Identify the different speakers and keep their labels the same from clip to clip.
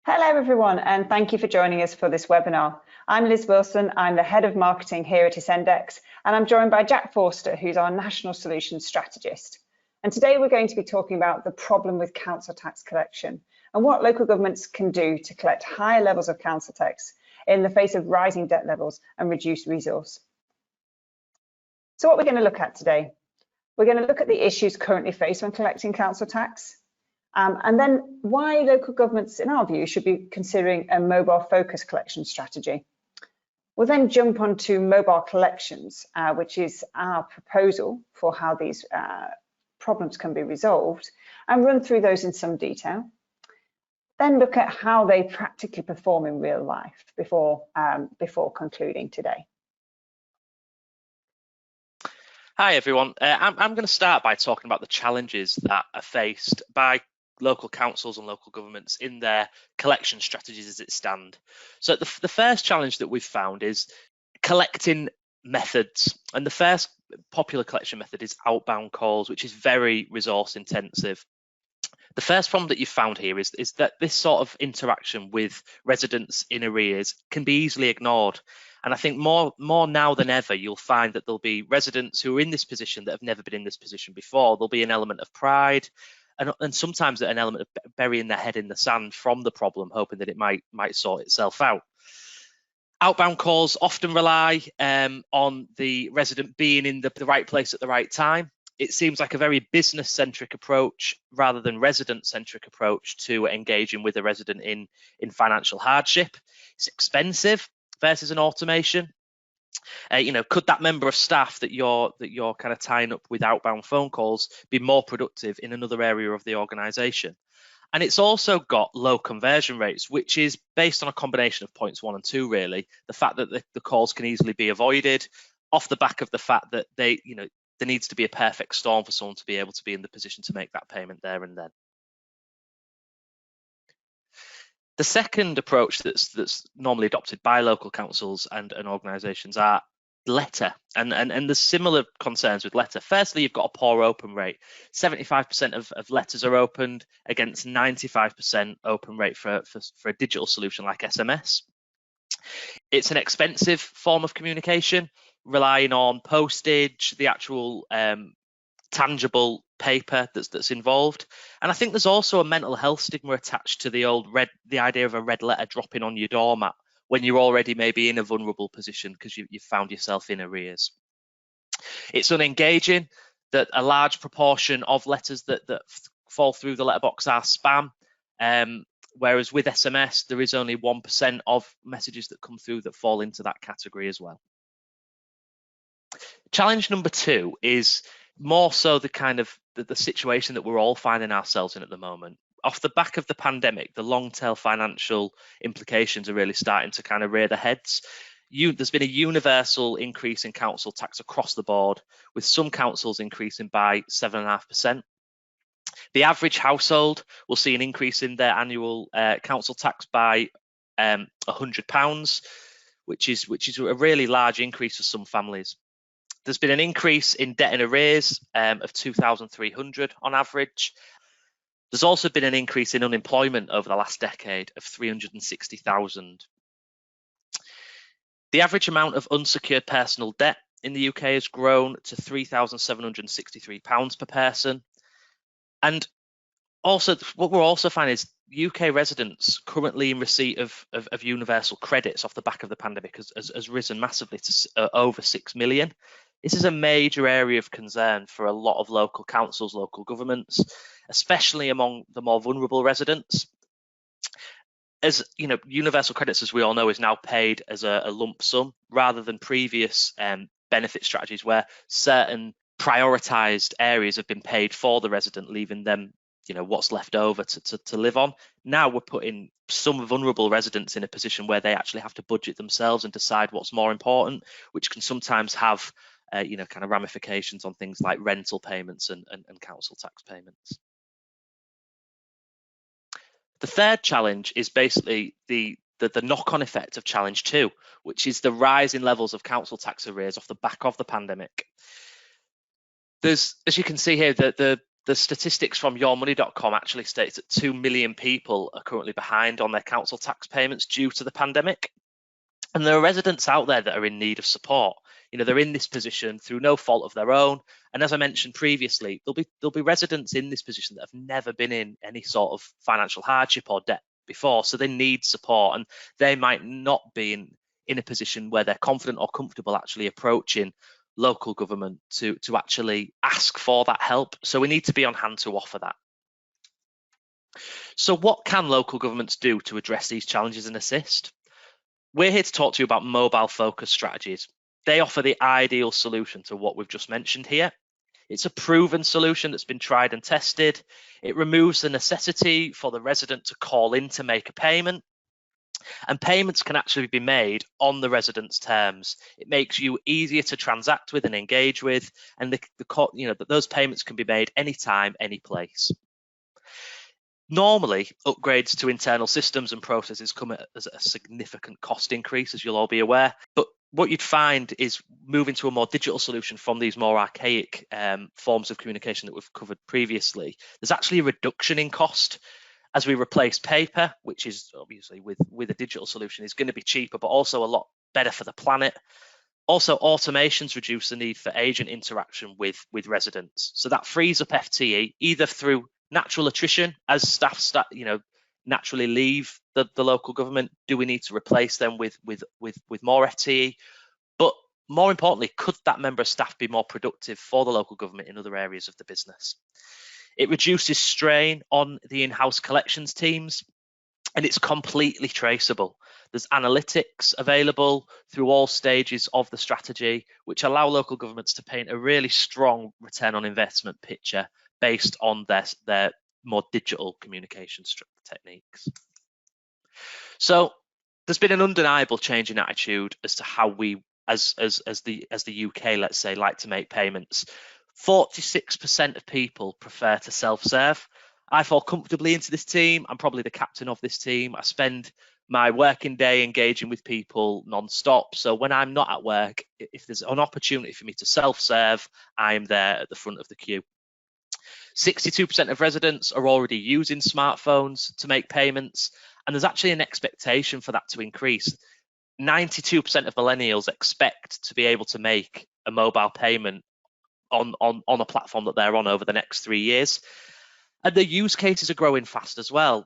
Speaker 1: Hello everyone, and thank you for joining us for this webinar. I'm Liz Wilson, I'm the Head of Marketing here at Ascendex, and I'm joined by Jack Forster, who's our National Solutions Strategist. And today we're going to be talking about the problem with council tax collection and what local governments can do to collect higher levels of council tax in the face of rising debt levels and reduced resource. So what we're going to look at today, we're going to look at the issues currently faced when collecting council tax, and then why local governments, in our view, should be considering a mobile focus collection strategy. We'll then jump onto mobile collections, which is our proposal for how these problems can be resolved, and run through those in some detail. Then look at how they practically perform in real life before concluding today.
Speaker 2: Hi everyone, I'm going to start by talking about the challenges that are faced by local councils and local governments in their collection strategies as it stand. So the first challenge that we've found is collecting methods, and the first popular collection method is outbound calls, which is very resource intensive. The first problem that you've found here is that this sort of interaction with residents in arrears can be easily ignored. And I think more now than ever, you'll find that there'll be residents who are in this position that have never been in this position before. There'll be an element of pride and sometimes an element of burying their head in the sand from the problem, hoping that it might sort itself out. Outbound calls often rely on the resident being in the right place at the right time. It seems like a very business-centric approach rather than resident-centric approach to engaging with a resident in financial hardship. It's expensive versus an automation. Could that member of staff that you're kind of tying up with outbound phone calls be more productive in another area of the organisation? And it's also got low conversion rates, which is based on a combination of points 1 and 2, really. The fact that the calls can easily be avoided off the back of the fact that there needs to be a perfect storm for someone to be able to be in the position to make that payment there and then. The second approach that's normally adopted by local councils and organisations are letter, and there's similar concerns with letter. Firstly, you've got a poor open rate. 75% of letters are opened against 95% open rate for a digital solution like SMS. It's an expensive form of communication, relying on postage, the actual tangible paper that's involved. And I think there's also a mental health stigma attached to the idea of a red letter dropping on your doormat when you're already maybe in a vulnerable position because you've found yourself in arrears. It's unengaging, that a large proportion of letters that fall through the letterbox are spam, whereas with SMS there is only 1% of messages that come through that fall into that category as well. Challenge number 2 is more so the kind of the situation that we're all finding ourselves in at the moment. Off the back of the pandemic, the long tail financial implications are really starting to kind of rear their heads. There's been a universal increase in council tax across the board, with some councils increasing by 7.5%. The average household will see an increase in their annual council tax by £100, which is a really large increase for some families. There's been an increase in debt and arrears of 2,300 on average. There's also been an increase in unemployment over the last decade of 360,000. The average amount of unsecured personal debt in the UK has grown to £3,763 per person. And also, what we're also finding is UK residents currently in receipt of universal credits off the back of the pandemic has risen massively to over 6 million. This is a major area of concern for a lot of local councils, local governments, especially among the more vulnerable residents. As you know, universal credits, as we all know, is now paid as a lump sum rather than previous benefit strategies where certain prioritised areas have been paid for the resident, leaving them what's left over to live on. Now we're putting some vulnerable residents in a position where they actually have to budget themselves and decide what's more important, which can sometimes have kind of ramifications on things like rental payments and council tax payments. The third challenge is basically the knock-on effect of challenge 2, which is the rise in levels of council tax arrears off the back of the pandemic. As you can see here, the The statistics from yourmoney.com actually states that 2 million people are currently behind on their council tax payments due to the pandemic. And there are residents out there that are in need of support. They're in this position through no fault of their own. And as I mentioned previously, there'll be residents in this position that have never been in any sort of financial hardship or debt before. So they need support, and they might not be in a position where they're confident or comfortable actually approaching local government to actually ask for that help. So we need to be on hand to offer that. So what can local governments do to address these challenges and assist? We're here to talk to you about mobile focused strategies. They offer the ideal solution to what we've just mentioned here. It's a proven solution that's been tried and tested. It removes the necessity for the resident to call in to make a payment. And payments can actually be made on the resident's terms. It makes you easier to transact with and engage with, and those payments can be made anytime, any place. Normally, upgrades to internal systems and processes come as a significant cost increase, as you'll all be aware. But what you'd find is moving to a more digital solution from these more archaic forms of communication that we've covered previously. There's actually a reduction in cost as we replace paper, which is obviously with a digital solution is going to be cheaper, but also a lot better for the planet. Also, automations reduce the need for agent interaction with residents. So that frees up FTE either through natural attrition as staff naturally leave the local government. Do we need to replace them with more FTE? But more importantly, could that member of staff be more productive for the local government in other areas of the business? It reduces strain on the in-house collections teams, and it's completely traceable. There's analytics available through all stages of the strategy, which allow local governments to paint a really strong return on investment picture based on their more digital communication techniques. So there's been an undeniable change in attitude as to how we, as the UK, let's say, like to make payments. 46% of people prefer to self-serve. I fall comfortably into this team. I'm probably the captain of this team. I spend my working day engaging with people non-stop. So when I'm not at work, if there's an opportunity for me to self-serve, I'm there at the front of the queue. 62% of residents are already using smartphones to make payments, and there's actually an expectation for that to increase. 92% of millennials expect to be able to make a mobile payment on a platform that they're on over the next 3 years. And the use cases are growing fast as well.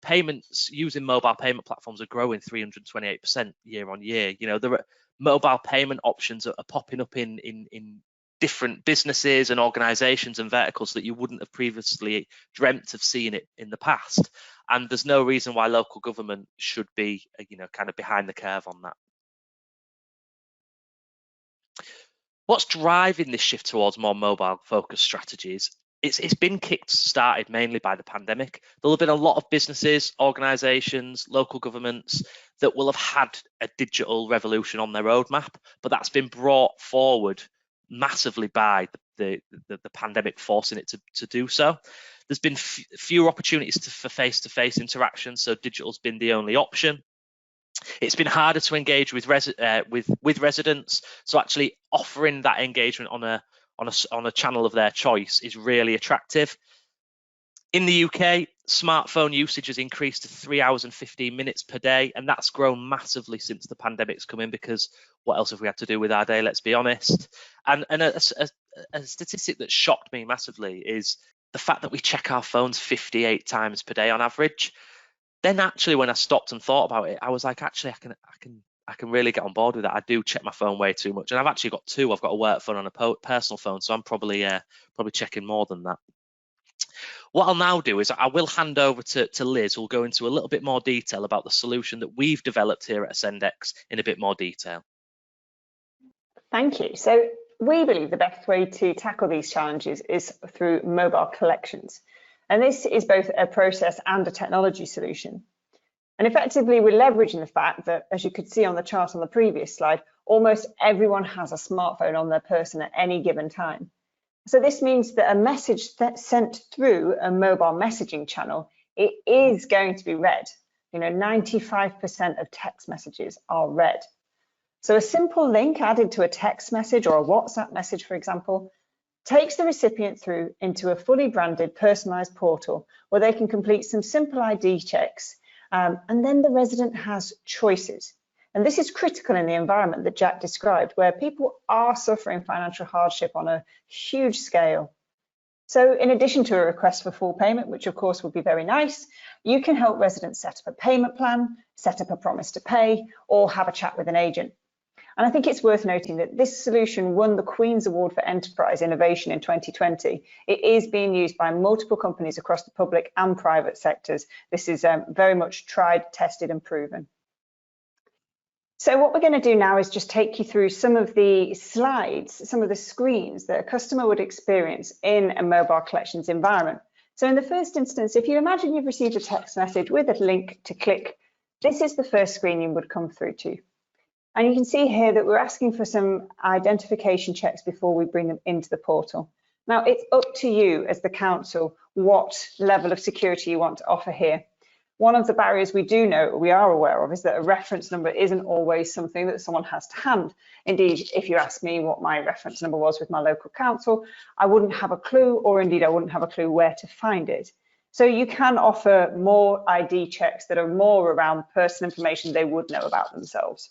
Speaker 2: Payments using mobile payment platforms are growing 328% year on year. There are mobile payment options are popping up in different businesses and organizations and verticals that you wouldn't have previously dreamt of seeing it in the past. And there's no reason why local government should be, kind of behind the curve on that. What's driving this shift towards more mobile-focused strategies? It's been started mainly by the pandemic. There'll have been a lot of businesses, organisations, local governments that will have had a digital revolution on their roadmap, but that's been brought forward massively by the pandemic forcing it to do so. There's been fewer opportunities for face-to-face interaction, so digital's been the only option. It's been harder to engage with residents, so actually offering that engagement on a channel of their choice is really attractive. In the UK, smartphone usage has increased to 3 hours and 15 minutes per day, and that's grown massively since the pandemic's come in, because what else have we had to do with our day, let's be honest. And a statistic that shocked me massively is the fact that we check our phones 58 times per day on average. Then actually, when I stopped and thought about it, I was like, actually, I can really get on board with that. I do check my phone way too much, and I've actually got two. I've got a work phone and a personal phone, so I'm probably checking more than that. What I'll now do is I will hand over to Liz, who'll go into a little bit more detail about the solution that we've developed here at Ascendex in a bit more detail.
Speaker 1: Thank you. So we believe the best way to tackle these challenges is through mobile collections. And this is both a process and a technology solution. And effectively, we're leveraging the fact that, as you could see on the chart on the previous slide, almost everyone has a smartphone on their person at any given time. So this means that a message that's sent through a mobile messaging channel, it is going to be read. 95% of text messages are read. So a simple link added to a text message or a WhatsApp message, for example, takes the recipient through into a fully branded personalised portal where they can complete some simple ID checks, and then the resident has choices. And this is critical in the environment that Jack described, where people are suffering financial hardship on a huge scale. So in addition to a request for full payment, which of course would be very nice, you can help residents set up a payment plan, set up a promise to pay, or have a chat with an agent. And I think it's worth noting that this solution won the Queen's Award for Enterprise Innovation in 2020. It is being used by multiple companies across the public and private sectors. This is very much tried, tested and proven. So what we're going to do now is just take you through some of the slides, some of the screens that a customer would experience in a mobile collections environment. So in the first instance, if you imagine you've received a text message with a link to click, this is the first screen you would come through to. And you can see here that we're asking for some identification checks before we bring them into the portal. Now, it's up to you as the council what level of security you want to offer here. One of the barriers we are aware of is that a reference number isn't always something that someone has to hand. Indeed, if you ask me what my reference number was with my local council, I wouldn't have a clue, or indeed I wouldn't have a clue where to find it. So you can offer more ID checks that are more around personal information they would know about themselves.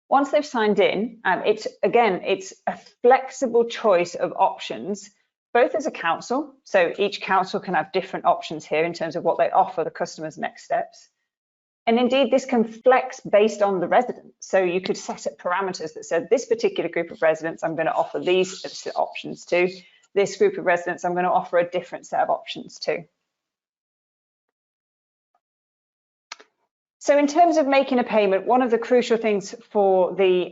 Speaker 1: Once they've signed in, it's a flexible choice of options, both as a council, so each council can have different options here in terms of what they offer the customers' next steps. And indeed, this can flex based on the resident. So you could set up parameters that said, this particular group of residents, I'm going to offer these options to. This group of residents, I'm going to offer a different set of options to. So in terms of making a payment, one of the crucial things for the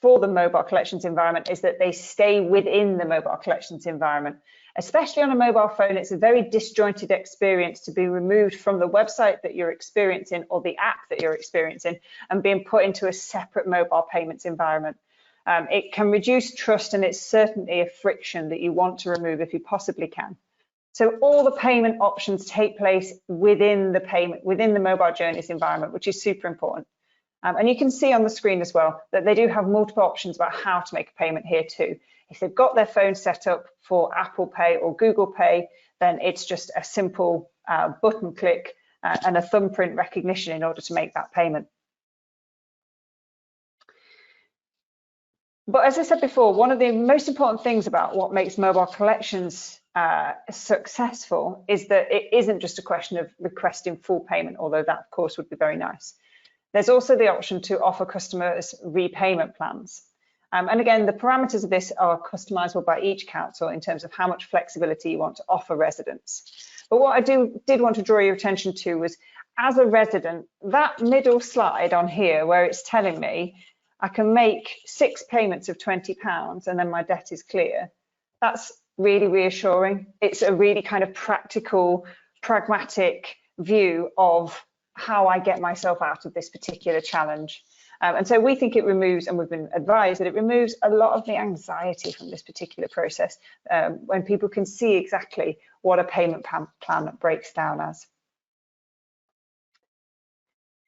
Speaker 1: mobile collections environment is that they stay within the mobile collections environment. Especially on a mobile phone, it's a very disjointed experience to be removed from the website that you're experiencing or the app that you're experiencing and being put into a separate mobile payments environment. It can reduce trust, and it's certainly a friction that you want to remove if you possibly can. So all the payment options take place within the mobile journeys environment, which is super important. And you can see on the screen as well that they do have multiple options about how to make a payment here too. If they've got their phone set up for Apple Pay or Google Pay, then it's just a simple button click and a thumbprint recognition in order to make that payment. But as I said before, one of the most important things about what makes mobile collections successful is that it isn't just a question of requesting full payment, although that of course would be very nice. There's also the option to offer customers repayment plans. And again, the parameters of this are customizable by each council in terms of how much flexibility you want to offer residents. But what I did want to draw your attention to was, as a resident, that middle slide on here where it's telling me I can make 6 payments of £20 and then my debt is clear. That's really reassuring. It's a really kind of practical, pragmatic view of how I get myself out of this particular challenge. And so we think it removes, and we've been advised that it removes a lot of the anxiety from this particular process when people can see exactly what a payment plan breaks down as.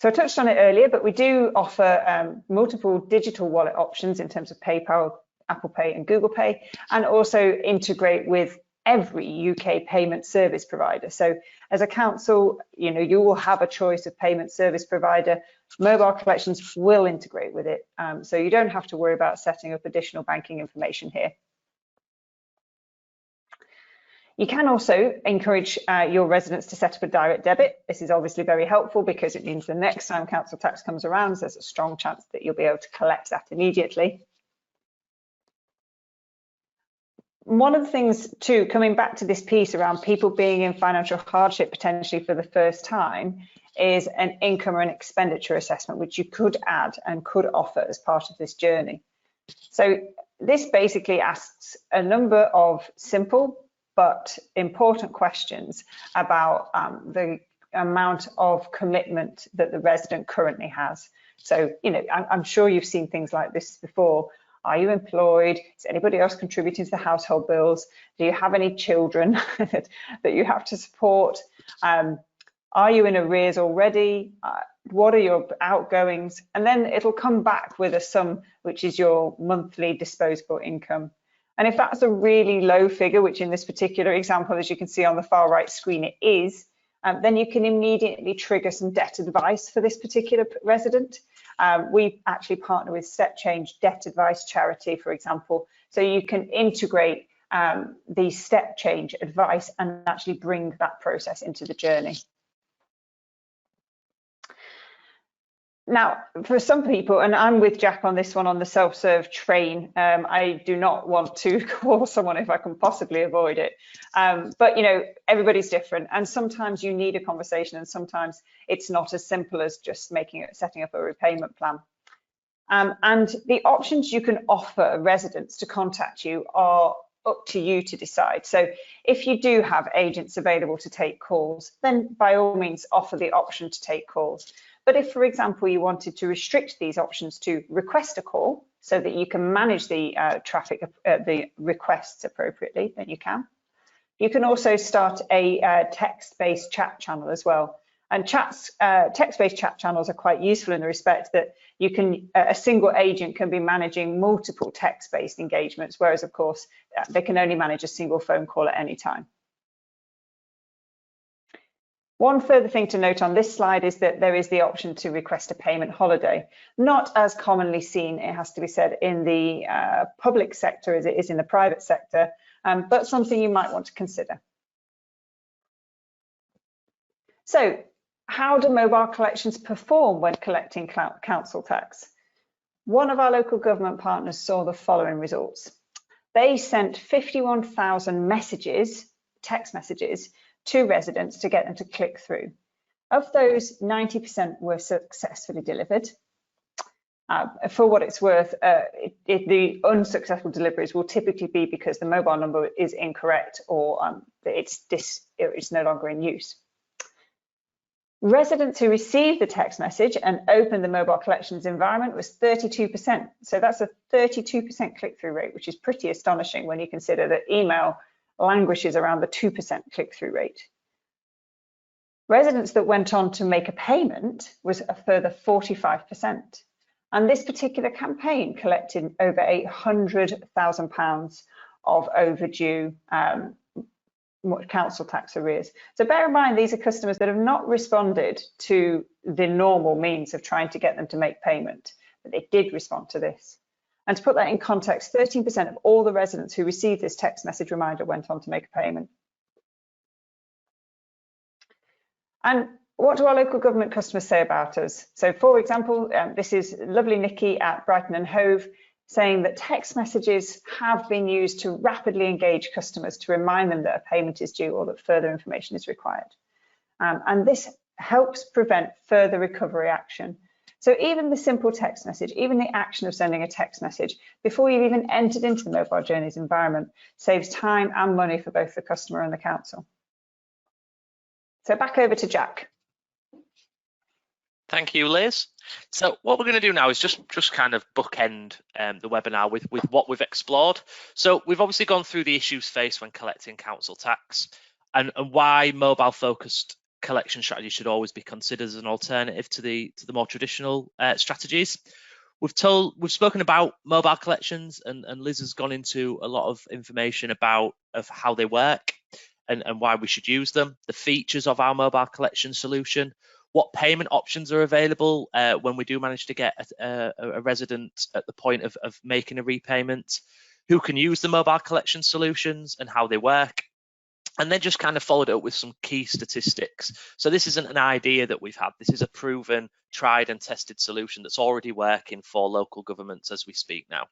Speaker 1: So I touched on it earlier, but we do offer multiple digital wallet options in terms of PayPal, Apple Pay and Google Pay, and also integrate with every UK payment service provider. So as a council, you will have a choice of payment service provider. Mobile collections will integrate with it. So you don't have to worry about setting up additional banking information here. You can also encourage your residents to set up a direct debit. This is obviously very helpful because it means the next time council tax comes around, there's a strong chance that you'll be able to collect that immediately. One of the things too, coming back to this piece around people being in financial hardship potentially for the first time, is an income or an expenditure assessment, which you could add and could offer as part of this journey. So this basically asks a number of simple but important questions about the amount of commitment that the resident currently has. So, I'm sure you've seen things like this before. Are you employed? Is anybody else contributing to the household bills? Do you have any children that you have to support? Are you in arrears already? What are your outgoings? And then it'll come back with a sum, which is your monthly disposable income. And if that's a really low figure, which in this particular example, as you can see on the far right screen, it is, then you can immediately trigger some debt advice for this particular resident. We actually partner with Step Change Debt Advice Charity, for example, so you can integrate the step change advice and actually bring that process into the journey. Now, for some people, and I'm with Jack on this one on the self-serve train, I do not want to call someone if I can possibly avoid it. But, you know, everybody's different, and sometimes you need a conversation, and sometimes it's not as simple as just setting up a repayment plan. And the options you can offer residents to contact you are up to you to decide. So if you do have agents available to take calls, then by all means offer the option to take calls. But if, for example, you wanted to restrict these options to request a call so that you can manage the traffic, the requests appropriately, then you can. You can also start a text-based chat channel as well. And text-based chat channels are quite useful in the respect that you can, a single agent can be managing multiple text-based engagements, whereas of course they can only manage a single phone call at any time. One further thing to note on this slide is that there is the option to request a payment holiday. Not as commonly seen, it has to be said, in the public sector as it is in the private sector, but something you might want to consider. So, how do mobile collections perform when collecting council tax? One of our local government partners saw the following results. They sent 51,000 messages, text messages, to residents to get them to click through. Of those, 90% were successfully delivered. For what it's worth, the unsuccessful deliveries will typically be because the mobile number is incorrect or it's no longer in use. Residents who received the text message and opened the mobile collections environment was 32%. So that's a 32% click-through rate, which is pretty astonishing when you consider that email languishes around the 2% click-through rate. Residents that went on to make a payment was a further 45%. And this particular campaign collected over £800,000 of overdue council tax arrears. So bear in mind, these are customers that have not responded to the normal means of trying to get them to make payment, but they did respond to this. And to put that in context, 13% of all the residents who received this text message reminder went on to make a payment. And what do our local government customers say about us? So for example, this is lovely Nikki at Brighton and Hove saying that text messages have been used to rapidly engage customers to remind them that a payment is due or that further information is required. And this helps prevent further recovery action. So even the simple text message, even the action of sending a text message before you've even entered into the mobile journeys environment saves time and money for both the customer and the council. So back over to Jack.
Speaker 2: Thank you, Liz. So what we're going to do now is just kind of bookend the webinar with what we've explored. So we've obviously gone through the issues faced when collecting council tax and why mobile-focused collection strategy should always be considered as an alternative to the more traditional strategies. We've spoken about mobile collections, and Liz has gone into a lot of information about how they work and why we should use them, the features of our mobile collection solution, what payment options are available when we do manage to get a resident at the point of making a repayment, who can use the mobile collection solutions and how they work, and then just kind of followed up with some key statistics. So this isn't an idea that we've had. This is a proven, tried and tested solution that's already working for local governments as we speak now.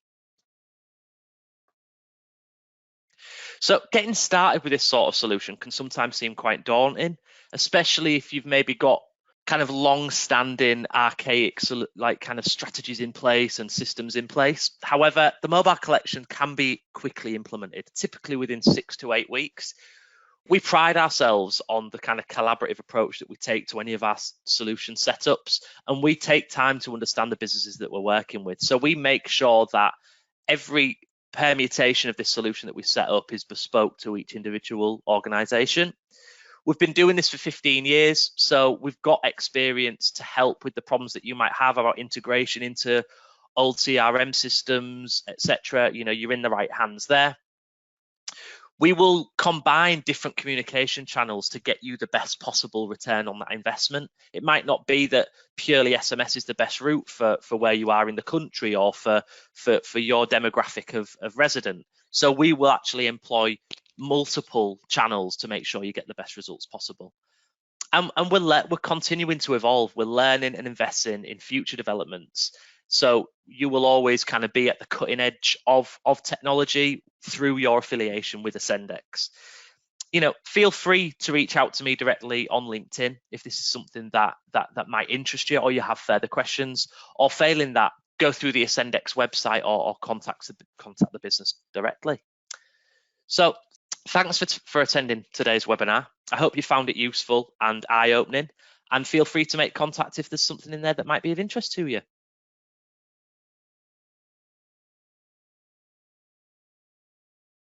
Speaker 2: So getting started with this sort of solution can sometimes seem quite daunting, especially if you've maybe got kind of long-standing archaic like kind of strategies in place and systems in place. However, the mobile collection can be quickly implemented, typically within 6 to 8 weeks. We pride ourselves on the kind of collaborative approach that we take to any of our solution setups, and we take time to understand the businesses that we're working with. So we make sure that every permutation of this solution that we set up is bespoke to each individual organization. We've been doing this for 15 years, so we've got experience to help with the problems that you might have about integration into old CRM systems, etc., you're in the right hands there. We will combine different communication channels to get you the best possible return on that investment. It might not be that purely SMS is the best route for where you are in the country or for your demographic of resident. So we will actually employ multiple channels to make sure you get the best results possible. And we're continuing to evolve. We're learning and investing in future developments. So you will always kind of be at the cutting edge of technology through your affiliation with Ascendex. Feel free to reach out to me directly on LinkedIn if this is something that might interest you, or you have further questions, or failing that, go through the Ascendex website or contact the business directly. So thanks for attending today's webinar. I hope you found it useful and eye-opening, and feel free to make contact if there's something in there that might be of interest to you.